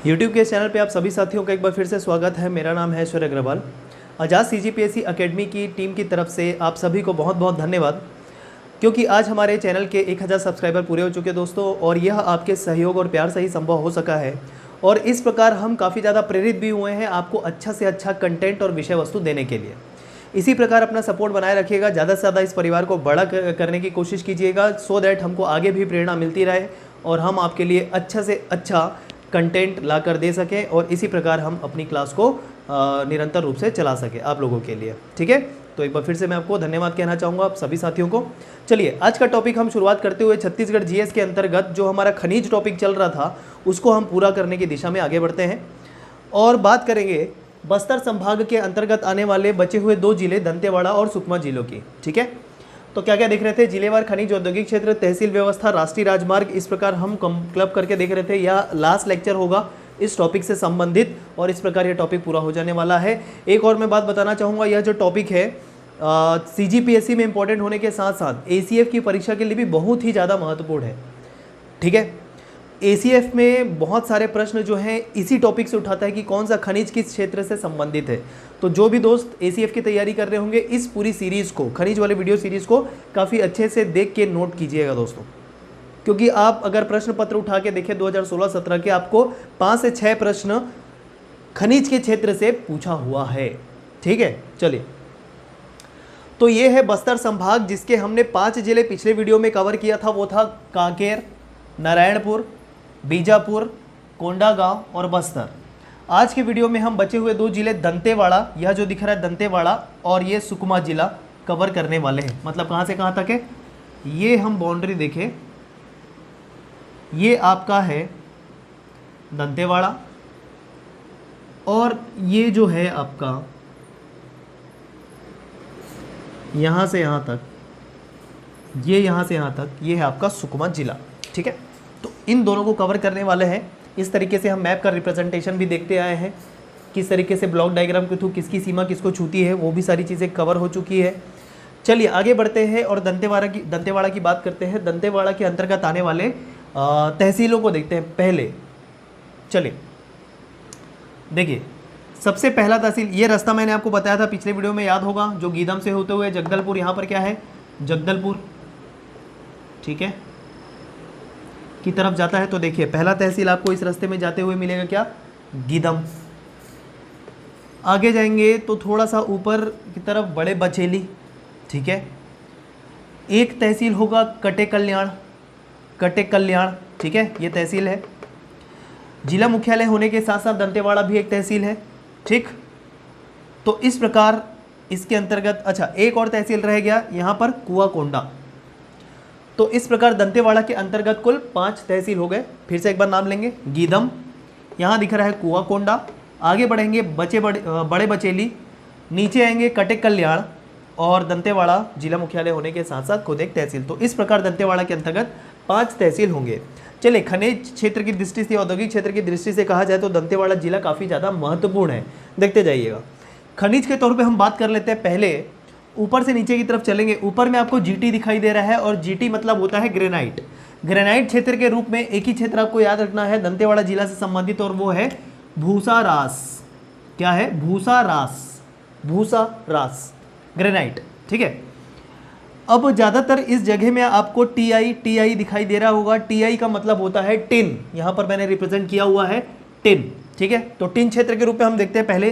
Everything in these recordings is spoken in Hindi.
यूट्यूब के चैनल पे आप सभी साथियों का एक बार फिर से स्वागत है। मेरा नाम है ऐश्वर्य अग्रवाल। आजाद CGPSC एकेडमी की टीम की तरफ से आप सभी को बहुत बहुत धन्यवाद, क्योंकि आज हमारे चैनल के 1000 सब्सक्राइबर पूरे हो चुके हैं दोस्तों, और यह आपके सहयोग और प्यार से ही संभव हो सका है। और इस प्रकार हम काफ़ी ज़्यादा प्रेरित भी हुए हैं आपको अच्छा से अच्छा कंटेंट और विषय वस्तु देने के लिए। इसी प्रकार अपना सपोर्ट बनाए रखिएगा, ज़्यादा से ज़्यादा इस परिवार को बड़ा करने की कोशिश कीजिएगा, सो दैट हमको आगे भी प्रेरणा मिलती रहे और हम आपके लिए अच्छा से अच्छा कंटेंट ला कर दे सकें, और इसी प्रकार हम अपनी क्लास को निरंतर रूप से चला सकें आप लोगों के लिए। ठीक है, तो एक बार फिर से मैं आपको धन्यवाद कहना चाहूँगा आप सभी साथियों को। चलिए आज का टॉपिक हम शुरुआत करते हुए छत्तीसगढ़ GS के अंतर्गत जो हमारा खनिज टॉपिक चल रहा था उसको हम पूरा करने की दिशा में आगे बढ़ते हैं और बात करेंगे बस्तर संभाग के अंतर्गत आने वाले बचे हुए 2 जिले दंतेवाड़ा और सुकमा जिलों की। ठीक है, तो क्या क्या देख रहे थे? जिलेवार खनिज औद्योगिक क्षेत्र, तहसील व्यवस्था, राष्ट्रीय राजमार्ग, इस प्रकार हम क्लब करके देख रहे थे। यह लास्ट लेक्चर होगा इस टॉपिक से संबंधित और इस प्रकार यह टॉपिक पूरा हो जाने वाला है। एक और मैं बात बताना चाहूँगा, यह जो टॉपिक है CGPSC में इंपॉर्टेंट होने के साथ साथ ACF की परीक्षा के लिए भी बहुत ही ज़्यादा महत्वपूर्ण है। ठीक है, ACF में बहुत सारे प्रश्न जो हैं इसी टॉपिक से उठाता है कि कौन सा खनिज किस क्षेत्र से संबंधित है। तो जो भी दोस्त ACF की तैयारी कर रहे होंगे इस पूरी सीरीज़ को, खनिज वाले वीडियो सीरीज़ को काफ़ी अच्छे से देख के नोट कीजिएगा दोस्तों, क्योंकि आप अगर प्रश्न पत्र उठा के देखें 2016-17 के, आपको 5 से 6 प्रश्न खनिज के क्षेत्र से पूछा हुआ है। ठीक है, चलिए, तो ये है बस्तर संभाग जिसके हमने 5 जिले पिछले वीडियो में कवर किया था। वो था कांकेर, नारायणपुर, बीजापुर, कोंडागांव और बस्तर। आज के वीडियो में हम बचे हुए 2 जिले दंतेवाड़ा, यह जो दिख रहा है दंतेवाड़ा, और ये सुकमा जिला कवर करने वाले हैं। मतलब कहाँ से कहाँ तक है? ये हम बाउंड्री देखें, ये आपका है दंतेवाड़ा, और ये जो है आपका यहाँ से यहाँ तक, ये यहाँ से यहाँ तक, ये है आपका सुकमा जिला। ठीक है, तो इन दोनों को कवर करने वाले हैं। इस तरीके से हम मैप का रिप्रेजेंटेशन भी देखते आए हैं, किस तरीके से ब्लॉक डायग्राम के थ्रू किसकी सीमा किसको छूती है, वो भी सारी चीज़ें कवर हो चुकी है। चलिए आगे बढ़ते हैं और दंतेवाड़ा की बात करते हैं। दंतेवाड़ा के अंतर्गत आने वाले तहसीलों को देखते हैं पहले। चलिए देखिए, सबसे पहला तहसील, ये रास्ता मैंने आपको बताया था पिछले वीडियो में, याद होगा, जो गीदम से होते हुए जगदलपुर, यहाँ पर क्या है जगदलपुर, ठीक है, की तरफ जाता है। तो देखिए पहला तहसील आपको इस रास्ते में जाते हुए मिलेगा क्या? गीदम। आगे जाएंगे तो थोड़ा सा ऊपर की तरफ बड़े बचेली। ठीक है, एक तहसील होगा कटे कल्याण। ठीक है, ये तहसील है। जिला मुख्यालय होने के साथ साथ दंतेवाड़ा भी एक तहसील है। ठीक, तो इस प्रकार इसके अंतर्गत, अच्छा एक और तहसील रह गया यहाँ पर कुआकोंडा। तो इस प्रकार दंतेवाड़ा के अंतर्गत कुल 5 तहसील हो गए। फिर से एक बार नाम लेंगे, गीदम, यहाँ दिख रहा है कुआकोंडा, आगे बढ़ेंगे बड़े बचेली, नीचे आएंगे कटे कल्याण, और दंतेवाड़ा जिला मुख्यालय होने के साथ साथ खुद एक तहसील। तो इस प्रकार दंतेवाड़ा के अंतर्गत 5 तहसील होंगे। चलिए, खनिज क्षेत्र की दृष्टि से, औद्योगिक क्षेत्र की दृष्टि से कहा जाए तो दंतेवाड़ा जिला काफ़ी ज़्यादा महत्वपूर्ण है। देखते जाइएगा। खनिज के तौर पे हम बात कर लेते हैं। पहले ऊपर से नीचे की तरफ चलेंगे। ऊपर में आपको GT दिखाई दे रहा है, और GT मतलब होता है ग्रेनाइट। ग्रेनाइट क्षेत्र के रूप में एक ही क्षेत्र आपको याद रखना है दंतेवाड़ा जिला से संबंधित, और वो है भूसारास। क्या है? भूसारास ग्रेनाइट। ठीक है, अब ज़्यादातर इस जगह में आपको TI दिखाई दे रहा होगा। TI का मतलब होता है टिन, यहाँ पर मैंने रिप्रेजेंट किया हुआ है टिन। ठीक है, तो टिन क्षेत्र के रूप में हम देखते हैं पहले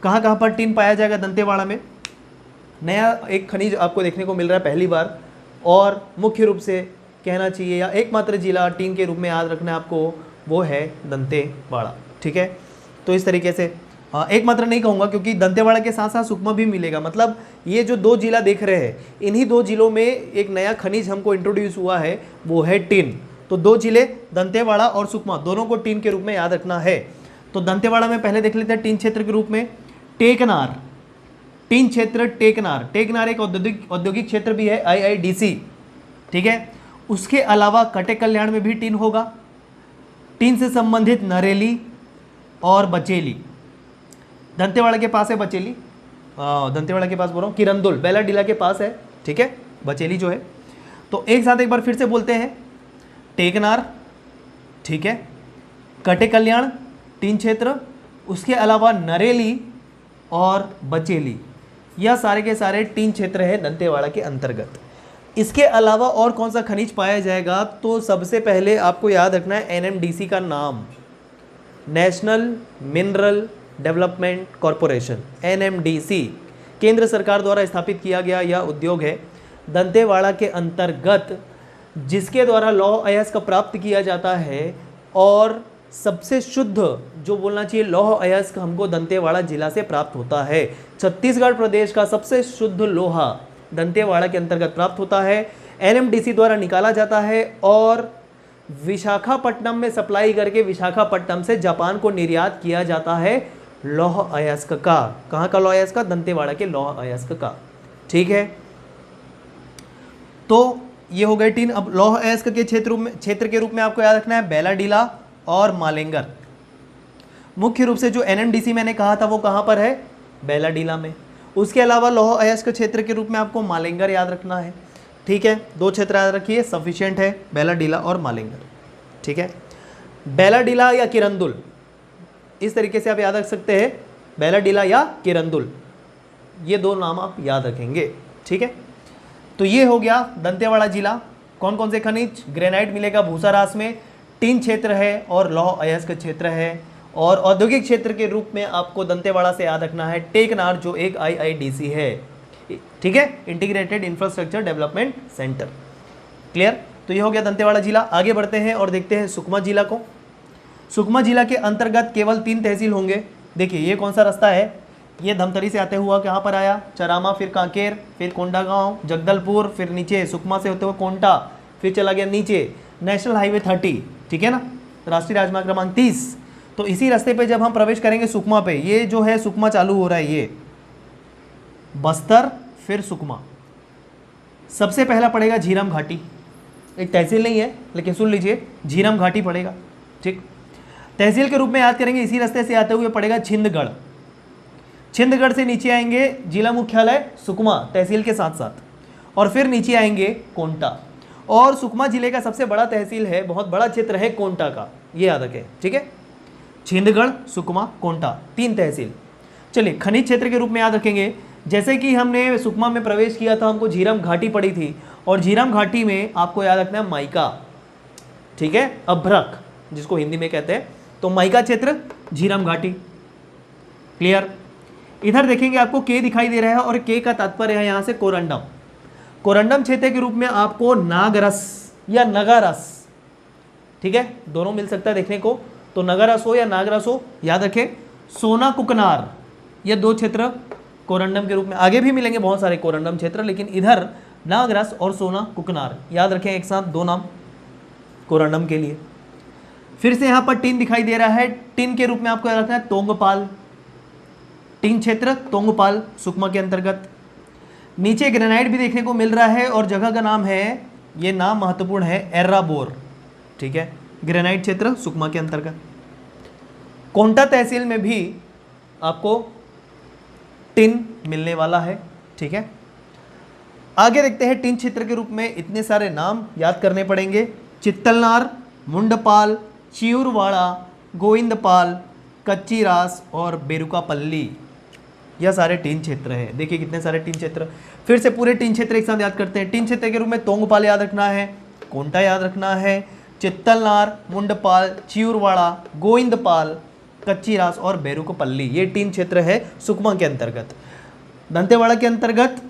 कहाँ कहाँ पर टिन पाया जाएगा दंतेवाड़ा में। नया एक खनिज आपको देखने को मिल रहा है पहली बार, और मुख्य रूप से कहना चाहिए या एकमात्र जिला टिन के रूप में याद रखना है आपको, वो है दंतेवाड़ा। ठीक है, तो इस तरीके से एकमात्र नहीं कहूँगा, क्योंकि दंतेवाड़ा के साथ साथ सुकमा भी मिलेगा। मतलब ये जो 2 जिला देख रहे हैं, इन्हीं 2 जिलों में एक नया खनिज हमको इंट्रोड्यूस हुआ है, वो है टिन। तो 2 जिले दंतेवाड़ा और सुकमा दोनों को टिन के रूप में याद रखना है। तो दंतेवाड़ा में पहले देख लेते हैं टिन क्षेत्र के रूप में। टेकनार, टिन क्षेत्र टेकनार एक औद्योगिक क्षेत्र भी है, IIDC। ठीक है, उसके अलावा कटे कल्याण में भी टिन होगा। टिन से संबंधित नरेली और बचेली, दंतेवाड़ा के पास है बचेली, दंतेवाड़ा के पास बोल रहा हूँ, किरंदुल बेलाडीला के पास है। ठीक है, बचेली जो है। तो एक साथ एक बार फिर से बोलते हैं, टेकनार, ठीक है, कटे कल्याण, तीन क्षेत्र, उसके अलावा नरेली और बचेली, यह सारे के सारे तीन क्षेत्र है दंतेवाड़ा के अंतर्गत। इसके अलावा और कौन सा खनिज पाया जाएगा, तो सबसे पहले आपको याद रखना है एनएमडीसी का नाम, national mineral development corporation, NMDC, केंद्र सरकार द्वारा स्थापित किया गया यह उद्योग है दंतेवाड़ा के अंतर्गत, जिसके द्वारा लौह अयस्क प्राप्त किया जाता है। और सबसे शुद्ध जो बोलना चाहिए लौह अयस्क हमको दंतेवाड़ा जिला से प्राप्त होता है। छत्तीसगढ़ प्रदेश का सबसे शुद्ध लोहा दंतेवाड़ा के अंतर्गत प्राप्त होता है, एनएमडीसी द्वारा निकाला जाता है और विशाखापट्टनम में सप्लाई करके विशाखापट्टनम से जापान को निर्यात किया जाता है लौह अयस्क का। कहाँ का लौह अयस्क का? दंतेवाड़ा के लौह अयस्क का। ठीक है, तो ये हो गए तीन। अब लौह अयस्क के क्षेत्र के रूप में आपको याद रखना है बैलाडीला और मालेंगर। मुख्य रूप से जो एनएमडीसी मैंने कहा था वो कहाँ पर है? बैलाडीला में। उसके अलावा लौह अयस्क क्षेत्र के रूप में आपको मालेंगर याद रखना है। ठीक है, दो क्षेत्र याद रखिए, सफिशिएंट है, बैलाडीला और मालेंगर। ठीक है, बैलाडीला या किरंदुल, इस तरीके से आप याद रख सकते हैं, बैलाडीला या किरंदुल, ये दो नाम आप याद रखेंगे। ठीक है, तो ये हो गया दंतेवाड़ा जिला। कौन कौन से खनिज? ग्रेनाइट मिलेगा भूसारास में, तीन क्षेत्र है और लौह अयस्क क्षेत्र है। और औद्योगिक क्षेत्र के रूप में आपको दंतेवाड़ा से याद रखना है टेकनार, जो एक आईआईडीसी है। ठीक है, integrated infrastructure development centre. Clear? तो ये हो गया दंतेवाड़ा जिला। आगे बढ़ते हैं और देखते हैं सुकमा जिला को। सुकमा जिला के अंतर्गत केवल 3 तहसील होंगे। देखिए ये कौन सा रास्ता है, ये धमतरी से आते हुआ कहाँ पर आया? चरामा, फिर कांकेर, फिर कोंडागांव, जगदलपुर, फिर नीचे सुकमा से होते हुए कोंटा, फिर चला गया नीचे नेशनल हाईवे 30। ठीक है ना, राष्ट्रीय राजमार्ग क्रमांक 30। तो इसी रास्ते पे जब हम प्रवेश करेंगे सुकमा पे, ये जो है सुकमा चालू हो रहा है, ये बस्तर फिर सुकमा। सबसे पहला पड़ेगा झीरम घाटी, एक तहसील नहीं है लेकिन सुन लीजिए, झीरम घाटी पड़ेगा। ठीक, तहसील के रूप में याद करेंगे इसी रास्ते से आते हुए पड़ेगा छिंदगढ़। छिंदगढ़ से नीचे आएंगे जिला मुख्यालय सुकमा तहसील के साथ साथ, और फिर नीचे आएंगे कोंटा। और सुकमा जिले का सबसे बड़ा तहसील है, बहुत बड़ा क्षेत्र है कोंटा का, ये याद रखें। ठीक है, छिंदगढ़, सुकमा, कोंटा, 3 तहसील। चलिए खनिज क्षेत्र के रूप में याद रखेंगे, जैसे कि हमने सुकमा में प्रवेश किया था, हमको झीरम घाटी पड़ी थी, और झीरम घाटी में आपको याद रखना है माइका। ठीक है, अभ्रक जिसको हिंदी में कहते हैं, तो माइका क्षेत्र, झीरम घाटी। क्लियर? इधर देखेंगे आपको के दिखाई दे रहा है, और के का तात्पर्य है यहाँ से कोरंडम। कोरंडम क्षेत्र के रूप में आपको नागरस या नगारस, ठीक है, दोनों मिल सकता है देखने को, तो नगारस हो या नागरस हो याद रखें। सोना कुकनार, ये 2 क्षेत्र कोरंडम के रूप में, आगे भी मिलेंगे बहुत सारे कोरंडम क्षेत्र, लेकिन इधर नागरस और सोना कुकनार याद रखें, एक साथ 2 नाम कोरंडम के लिए। फिर से यहाँ पर टिन दिखाई दे रहा है, टिन के रूप में आपको याद रखना है तोंगपाल, टिन क्षेत्र तोंगपाल सुकमा के अंतर्गत। नीचे ग्रेनाइट भी देखने को मिल रहा है, और जगह का नाम है, ये नाम महत्वपूर्ण है, एर्राबोर। ठीक है, ग्रेनाइट क्षेत्र सुकमा के अंतर्गत। कोंटा तहसील में भी आपको टिन मिलने वाला है। ठीक है, आगे देखते हैं टिन क्षेत्र के रूप में इतने सारे नाम याद करने पड़ेंगे, चित्तलनार, मुंडपाल, चियूरवाड़ा, गोविंदपाल, कच्चीरास और बेरुकापल्ली, यह सारे टीन क्षेत्र हैं। देखिए कितने सारे टीन क्षेत्र, फिर से पूरे टीन क्षेत्र एक साथ याद करते हैं। टीन क्षेत्र के रूप में तोंगपाल याद रखना है, कोंटा याद रखना है, चित्तलनार, मुंडपाल, चियूरवाड़ा, गोविंदपाल, कच्चीरास और बेरुकपल्ली, ये टीन क्षेत्र है सुकमा के अंतर्गत। दंतेवाड़ा के अंतर्गत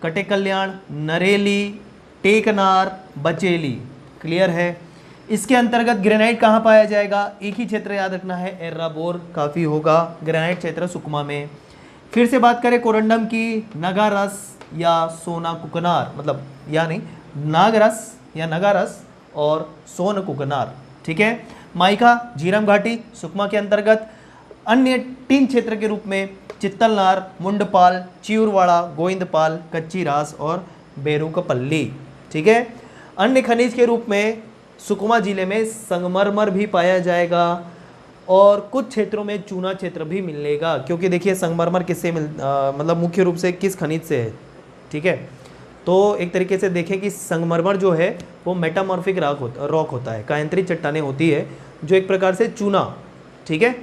कटे कल्याण, नरेली, टेकनार, बचेली। क्लियर है? इसके अंतर्गत ग्रेनाइट कहाँ पाया जाएगा? एक ही क्षेत्र याद रखना है, एर्राबोर काफ़ी होगा, ग्रेनाइट क्षेत्र सुकमा में। फिर से बात करें कोरंडम की, नगारस या सोना कुकनार, मतलब या नहीं, नागरस या नगारस और सोन कुकनार। ठीक है, माइका, झीरम घाटी सुकमा के अंतर्गत। अन्य 3 क्षेत्र के रूप में चित्तलनार, मुंडपाल, चियूरवाड़ा, गोविंदपाल, कच्चीरास और बेरुकपल्ली। ठीक है, अन्य खनिज के रूप में सुकमा जिले में संगमरमर भी पाया जाएगा, और कुछ क्षेत्रों में चूना क्षेत्र भी मिलेगा, क्योंकि देखिए संगमरमर किससे मतलब मुख्य रूप से किस खनिज से है। ठीक है, तो एक तरीके से देखें कि संगमरमर जो है वो मेटामॉर्फिक रॉक होता है, कायांतरित चट्टानें होती है, जो एक प्रकार से चूना ठीक है,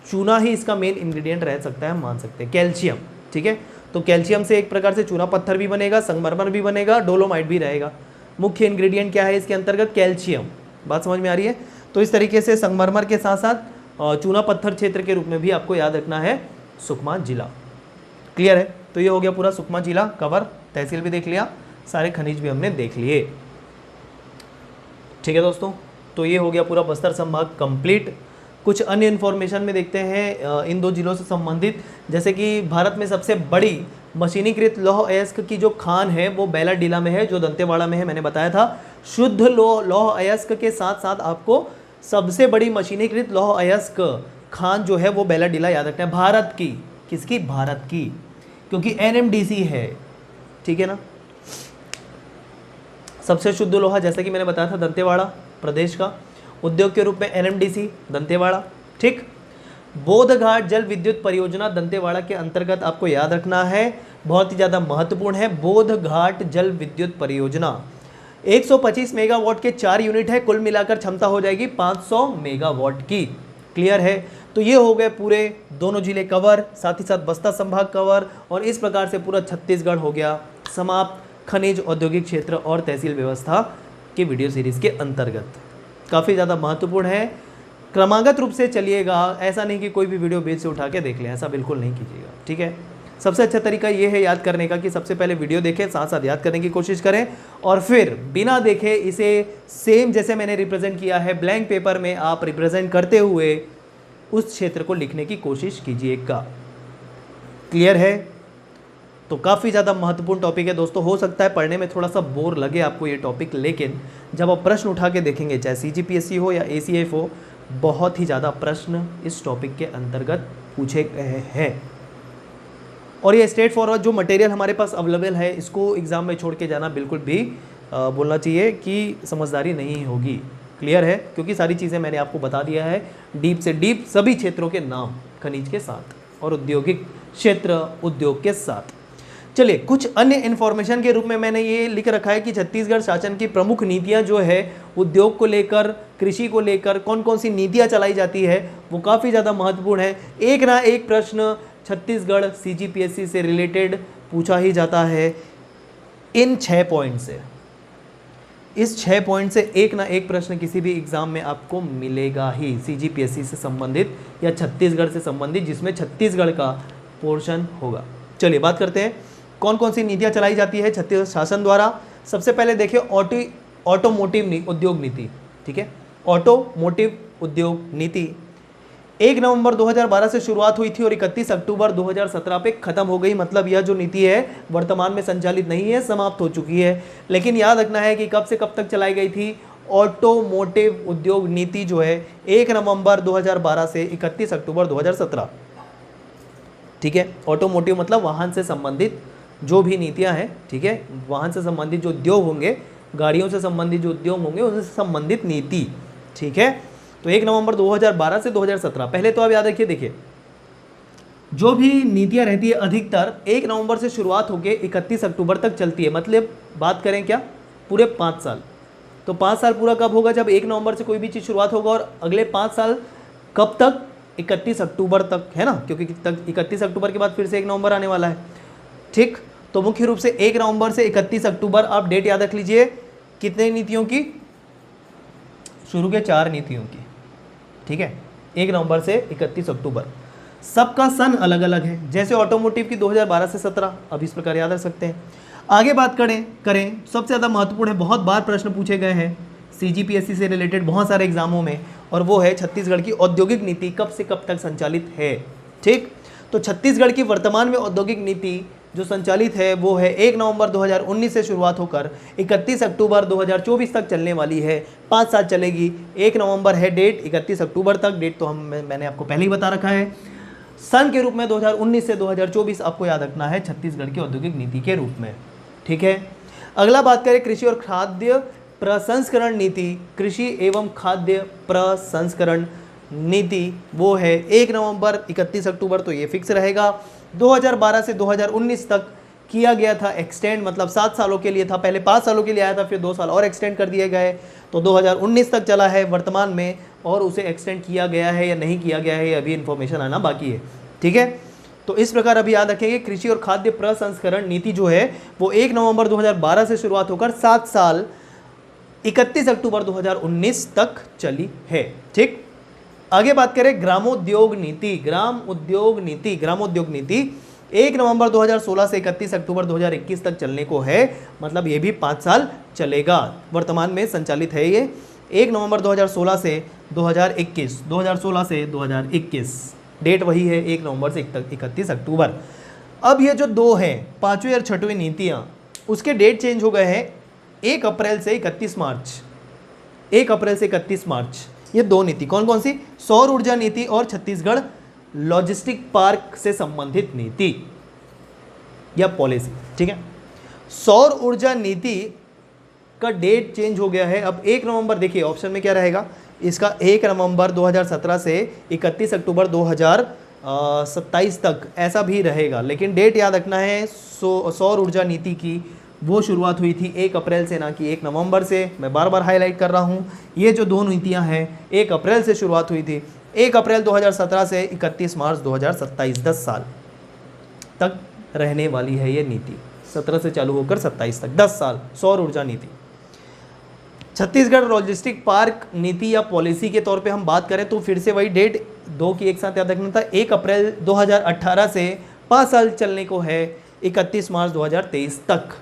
चूना ही इसका मेन इंग्रेडिएंट रह सकता है, हम मान सकते हैं। कैल्शियम, ठीक है, तो कैल्शियम से एक प्रकार से चूना पत्थर भी बनेगा, संगमरमर भी बनेगा, डोलोमाइट भी रहेगा। मुख्य इंग्रेडिएंट क्या है इसके अंतर्गत? कैल्शियम। बात समझ में आ रही है? तो इस तरीके से संगमरमर के साथ साथ चूना पत्थर क्षेत्र के रूप में भी आपको याद रखना है सुकमा जिला। क्लियर है? तो ये हो गया पूरा सुकमा जिला कवर, तहसील भी देख लिया, सारे खनिज भी हमने देख लिए। ठीक है दोस्तों, तो ये हो गया पूरा बस्तर संभाग कंप्लीट। कुछ अन्य इन्फॉर्मेशन में देखते हैं इन दो जिलों से संबंधित, जैसे कि भारत में सबसे बड़ी मशीनीकृत लौह अयस्क की जो खान है वो बैलाडीला में है, जो दंतेवाड़ा में है, मैंने बताया था। शुद्ध लौह अयस्क के साथ साथ आपको सबसे बड़ी मशीनीकृत लौह अयस्क खान जो है वो बैलाडीला याद रखना है। भारत की, किसकी? भारत की, क्योंकि एनएमडीसी है, ठीक है ना। सबसे शुद्ध लोहा जैसा कि मैंने बताया था दंतेवाड़ा प्रदेश का, उद्योग के रूप में एनएमडीसी दंतेवाड़ा, ठीक। बोधघाट जल विद्युत परियोजना दंतेवाड़ा के अंतर्गत आपको याद रखना है, बहुत ही ज़्यादा महत्वपूर्ण है। बोधघाट जल विद्युत परियोजना 125 मेगावाट के 4 यूनिट है, कुल मिलाकर क्षमता हो जाएगी 500 मेगावाट की। क्लियर है? तो ये हो गए पूरे दोनों जिले कवर, साथ ही साथ बस्तर संभाग कवर, और इस प्रकार से पूरा छत्तीसगढ़ हो गया समाप्त खनिज औद्योगिक क्षेत्र और तहसील व्यवस्था के वीडियो सीरीज़ के अंतर्गत। काफ़ी ज़्यादा महत्वपूर्ण है, क्रमागत रूप से चलिएगा, ऐसा नहीं कि कोई भी वीडियो बीच से उठा के देख लें, ऐसा बिल्कुल नहीं कीजिएगा, ठीक है। सबसे अच्छा तरीका ये है याद करने का कि सबसे पहले वीडियो देखें, साथ साथ याद करने की कोशिश करें, और फिर बिना देखे इसे सेम जैसे मैंने रिप्रेजेंट किया है ब्लैंक पेपर में आप रिप्रेजेंट करते हुए उस क्षेत्र को लिखने की कोशिश कीजिएगा। क्लियर है? तो काफ़ी ज़्यादा महत्वपूर्ण टॉपिक है दोस्तों। हो सकता है पढ़ने में थोड़ा सा बोर लगे आपको ये टॉपिक, लेकिन जब आप प्रश्न उठा के देखेंगे, चाहे CGPSC हो या ACF हो, बहुत ही ज़्यादा प्रश्न इस टॉपिक के अंतर्गत पूछे गए हैं। और ये स्ट्रेट फॉरवर्ड जो मटेरियल हमारे पास अवेलेबल है, इसको एग्ज़ाम में छोड़ के जाना बिल्कुल भी बोलना चाहिए कि समझदारी नहीं होगी। क्लियर है? क्योंकि सारी चीज़ें मैंने आपको बता दिया है, डीप से डीप सभी क्षेत्रों के नाम खनिज के साथ और औद्योगिक क्षेत्र उद्योग के साथ। चलिए, कुछ अन्य इन्फॉर्मेशन के रूप में मैंने ये लिख रखा है कि छत्तीसगढ़ शासन की प्रमुख नीतियां जो है उद्योग को लेकर, कृषि को लेकर कौन कौन सी नीतियां चलाई जाती है, वो काफ़ी ज़्यादा महत्वपूर्ण है। एक ना एक प्रश्न छत्तीसगढ़ CGPSC से रिलेटेड पूछा ही जाता है इन 6 पॉइंट से। इस 6 पॉइंट से एक ना एक प्रश्न किसी भी एग्जाम में आपको मिलेगा ही, CGPSC से संबंधित या छत्तीसगढ़ से संबंधित, जिसमें छत्तीसगढ़ का पोर्शन होगा। चलिए बात करते हैं कौन कौन सी नीतियां चलाई जाती है छत्तीसगढ़ शासन द्वारा। सबसे पहले देखिए ऑटोमोटिव उद्योग नीति, ठीक है। ऑटोमोटिव उद्योग नीति 1 नवंबर 2012 से शुरुआत हुई थी और 31 अक्टूबर 2017 पे खत्म हो गई। मतलब यह जो नीति है वर्तमान में संचालित नहीं है, समाप्त हो चुकी है। लेकिन याद रखना है कि कब से कब तक चलाई गई थी। ऑटोमोटिव उद्योग नीति जो है 1 नवंबर 2012 से 31 अक्टूबर 2017, ठीक है। ऑटोमोटिव मतलब वाहन से संबंधित जो भी नीतियां हैं, ठीक है, वाहन से संबंधित जो उद्योग होंगे, गाड़ियों से संबंधित जो उद्योग होंगे, उनसे संबंधित नीति, ठीक है। तो 1 नवंबर 2012 से 2017, पहले तो आप याद रखिए, देखिए जो भी नीतियां रहती है अधिकतर 1 नवंबर से शुरुआत होकर 31 अक्टूबर तक चलती है। मतलब बात करें क्या, पूरे 5 साल। तो 5 साल पूरा कब होगा? जब 1 नवंबर से कोई भी चीज़ शुरुआत होगा, और अगले 5 साल कब तक? 31 अक्टूबर तक, है ना, क्योंकि 31 अक्टूबर के बाद फिर से 1 नवंबर आने वाला है, ठीक। तो मुख्य रूप से 1 नवंबर से 31 अक्टूबर आप डेट याद रख लीजिए। कितने नीतियों की? शुरू के 4 नीतियों की, ठीक है। 1 नवंबर से 31 अक्टूबर। सबका सन अलग अलग है, जैसे ऑटोमोटिव की 2012 से 17, अब इस प्रकार याद रख सकते हैं। आगे बात करें सबसे ज़्यादा महत्वपूर्ण है, बहुत बार प्रश्न पूछे गए हैं CGPSC से रिलेटेड बहुत सारे एग्जामों में, और वो है छत्तीसगढ़ की औद्योगिक नीति कब से कब तक संचालित है, ठीक। तो छत्तीसगढ़ की वर्तमान में औद्योगिक नीति जो संचालित है वो है 1 नवंबर 2019 से शुरुआत होकर 31 अक्टूबर 2024 तक चलने वाली है। 5 साल चलेगी। 1 नवंबर है डेट, 31 अक्टूबर तक डेट तो मैंने आपको पहले ही बता रखा है। सन के रूप में 2019 से 2024 आपको याद रखना है छत्तीसगढ़ की औद्योगिक नीति के रूप में, ठीक है। अगला बात करें कृषि और खाद्य प्रसंस्करण नीति। कृषि एवं खाद्य प्रसंस्करण नीति वो है 1 नवंबर 31 अक्टूबर, तो ये फिक्स रहेगा। 2012 से 2019 तक किया गया था एक्सटेंड, मतलब 7 सालों के लिए था, पहले 5 सालों के लिए आया था, फिर 2 साल और एक्सटेंड कर दिए गए, तो 2019 तक चला है। वर्तमान में और उसे एक्सटेंड किया गया है या नहीं किया गया है, अभी इन्फॉर्मेशन आना बाकी है। ठीक है, तो इस प्रकार अभी याद रखेंगे कृषि और खाद्य प्रसंस्करण नीति जो है वो 1 नवंबर 2012 से शुरुआत होकर 7 साल 31 अक्टूबर 2019 तक चली है। ठीक, आगे बात करें ग्रामोद्योग नीति। ग्रामोद्योग नीति 1 नवंबर 2016 से 31 अक्टूबर 2021 तक चलने को है, मतलब ये भी 5 साल चलेगा। वर्तमान में संचालित है ये 1 नवंबर 2016 से 2021, 2016 से 2021, डेट वही है 1 नवंबर से 31 अक्टूबर। अब ये जो दो हैं, 5वीं और 6वीं नीतियाँ, उसके डेट चेंज हो गए हैं 1 अप्रैल से 31 मार्च। 1 अप्रैल से 31 मार्च, ये दो नीति कौन कौन सी? सौर ऊर्जा नीति और छत्तीसगढ़ लॉजिस्टिक पार्क से संबंधित नीति या पॉलिसी। ठीक है, सौर ऊर्जा नीति का डेट चेंज हो गया है। अब 1 नवंबर, देखिए ऑप्शन में क्या रहेगा इसका, 1 नवंबर 2017 से 31 अक्टूबर 2027 तक ऐसा भी रहेगा, लेकिन डेट याद रखना है सौर ऊर्जा नीति की वो शुरुआत हुई थी 1 अप्रैल से, ना कि 1 नवंबर से। मैं बार बार हाईलाइट कर रहा हूँ, ये जो दो नीतियाँ हैं 1 अप्रैल से शुरुआत हुई थी, 1 अप्रैल 2017 से 31 मार्च 2027, 10 साल तक रहने वाली है ये नीति। 17 से चालू होकर 27 तक 10 साल सौर ऊर्जा नीति। छत्तीसगढ़ लॉजिस्टिक पार्क नीति या पॉलिसी के तौर पे हम बात करें तो फिर से वही डेट दो की एक साथ याद रखना था, 1 अप्रैल 2018 से 5 साल चलने को है 31 मार्च 2023 तक।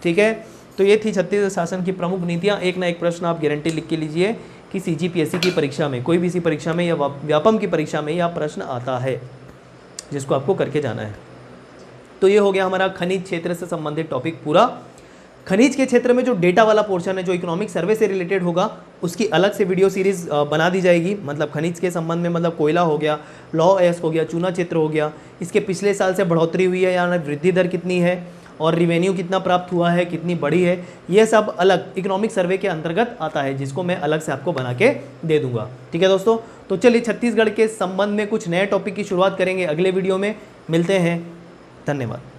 ठीक है, तो ये थी छत्तीसगढ़ शासन की प्रमुख नीतियाँ। एक ना एक प्रश्न आप गारंटी लिख के लीजिए कि CGPSC की परीक्षा में, कोई भी सी परीक्षा में या व्यापम की परीक्षा में यह प्रश्न आता है जिसको आपको करके जाना है। तो ये हो गया हमारा खनिज क्षेत्र से संबंधित टॉपिक पूरा। खनिज के क्षेत्र में जो डेटा वाला पोर्शन है, जो इकोनॉमिक सर्वे से रिलेटेड होगा, उसकी अलग से वीडियो सीरीज बना दी जाएगी। मतलब खनिज के संबंध में, मतलब कोयला हो गया, लौह अयस्क हो गया, चूना क्षेत्र हो गया, इसके पिछले साल से बढ़ोतरी हुई है या वृद्धि दर कितनी है और रिवेन्यू कितना प्राप्त हुआ है, कितनी बड़ी है, ये सब अलग इकोनॉमिक सर्वे के अंतर्गत आता है, जिसको मैं अलग से आपको बना के दे दूंगा। ठीक है दोस्तों, तो चलिए छत्तीसगढ़ के संबंध में कुछ नए टॉपिक की शुरुआत करेंगे अगले वीडियो में। मिलते हैं, धन्यवाद।